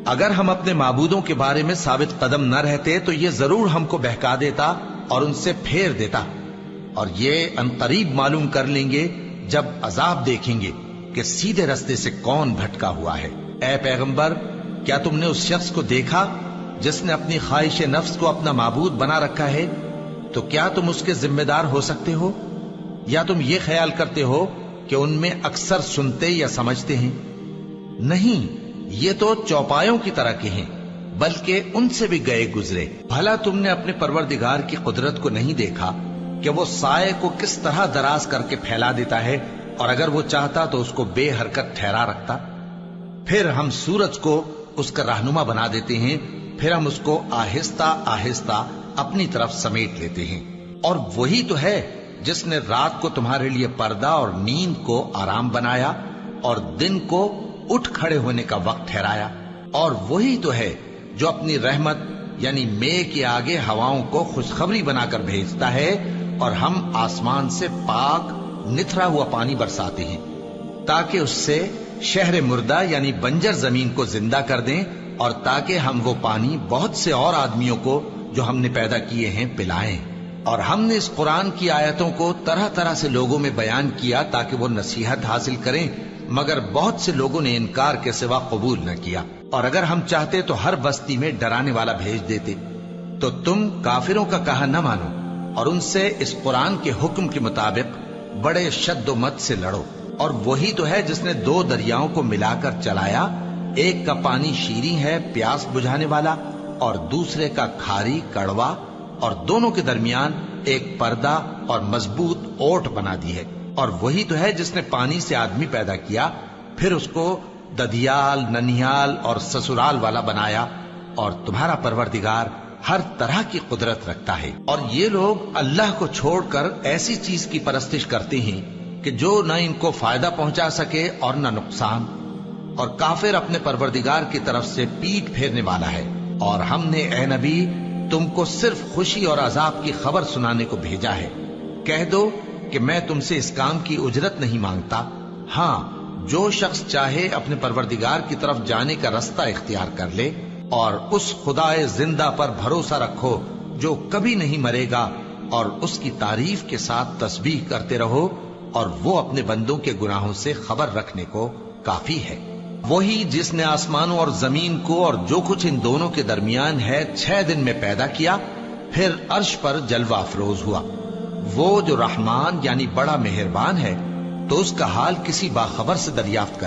اگر ہم اپنے معبودوں کے بارے میں ثابت قدم نہ رہتے تو یہ ضرور ہم کو بہکا دیتا اور ان سے پھیر دیتا، اور یہ انقریب معلوم کر لیں گے جب عذاب دیکھیں گے کہ سیدھے رستے سے کون بھٹکا ہوا ہے۔ اے پیغمبر، کیا تم نے اس شخص کو دیکھا جس نے اپنی خواہش نفس کو اپنا معبود بنا رکھا ہے؟ تو کیا تم اس کے ذمہ دار ہو سکتے ہو؟ یا تم یہ خیال کرتے ہو کہ ان میں اکثر سنتے یا سمجھتے ہیں؟ نہیں، یہ تو چوپایوں کی طرح کے ہیں، بلکہ ان سے بھی گئے گزرے۔ بھلا تم نے اپنے پروردگار کی قدرت کو نہیں دیکھا کہ وہ سائے کو کس طرح دراز کر کے پھیلا دیتا ہے، اور اگر وہ چاہتا تو اس کو بے حرکت ٹھہرا رکھتا؟ پھر ہم سورج کو اس کا رہنما بنا دیتے ہیں، پھر ہم اس کو آہستہ آہستہ اپنی طرف سمیٹ لیتے ہیں۔ اور وہی تو ہے جس نے رات کو تمہارے لیے پردہ اور نیند کو آرام بنایا اور دن کو اٹھ کھڑے ہونے کا وقت ٹھہرایا۔ اور وہی تو ہے جو اپنی رحمت یعنی مے کے آگے ہواؤں کو خوشخبری بنا کر بھیجتا ہے، اور ہم آسمان سے پاک نتھرا ہوا پانی برساتے ہیں تاکہ اس سے شہر مردہ یعنی بنجر زمین کو زندہ کر دیں، اور تاکہ ہم وہ پانی بہت سے اور آدمیوں کو جو ہم نے پیدا کیے ہیں پلائیں۔ اور ہم نے اس قرآن کی آیتوں کو طرح طرح سے لوگوں میں بیان کیا تاکہ وہ نصیحت حاصل کریں، مگر بہت سے لوگوں نے انکار کے سوا قبول نہ کیا۔ اور اگر ہم چاہتے تو ہر بستی میں ڈرانے والا بھیج دیتے، تو تم کافروں کا کہا نہ مانو اور ان سے اس قرآن کے حکم کے مطابق بڑے شد و مت سے لڑو۔ اور وہی تو ہے جس نے دو دریاؤں کو ملا کر چلایا، ایک کا پانی شیریں ہے پیاس بجھانے والا، اور دوسرے کا کھاری کڑوا، اور دونوں کے درمیان ایک پردہ اور مضبوط اوٹ بنا دی ہے۔ اور وہی تو ہے جس نے پانی سے آدمی پیدا کیا، پھر اس کو ددیال، ننیال اور سسرال والا بنایا، اور تمہارا پروردگار ہر طرح کی قدرت رکھتا ہے۔ اور یہ لوگ اللہ کو چھوڑ کر ایسی چیز کی پرستش کرتے ہیں کہ جو نہ ان کو فائدہ پہنچا سکے اور نہ نقصان، اور کافر اپنے پروردگار کی طرف سے پیٹ پھیرنے والا ہے۔ اور ہم نے اے نبی تم کو صرف خوشی اور عذاب کی خبر سنانے کو بھیجا ہے۔ کہہ دو کہ میں تم سے اس کام کی اجرت نہیں مانگتا، ہاں جو شخص چاہے اپنے پروردگار کی طرف جانے کا رستہ اختیار کر لے، اور اس خدائے زندہ پر بھروسہ رکھو جو کبھی نہیں مرے گا، اور اس کی تعریف کے ساتھ تسبیح کرتے رہو، اور وہ اپنے بندوں کے گناہوں سے خبر رکھنے کو کافی ہے۔ وہی جس نے آسمانوں اور زمین کو اور جو کچھ ان دونوں کے درمیان ہے 6 دن میں پیدا کیا، پھر عرش پر جلوہ افروز ہوا۔ وہ جو رحمان یعنی بڑا مہربان ہے، تو اس کا حال کسی باخبر سے دریافت کر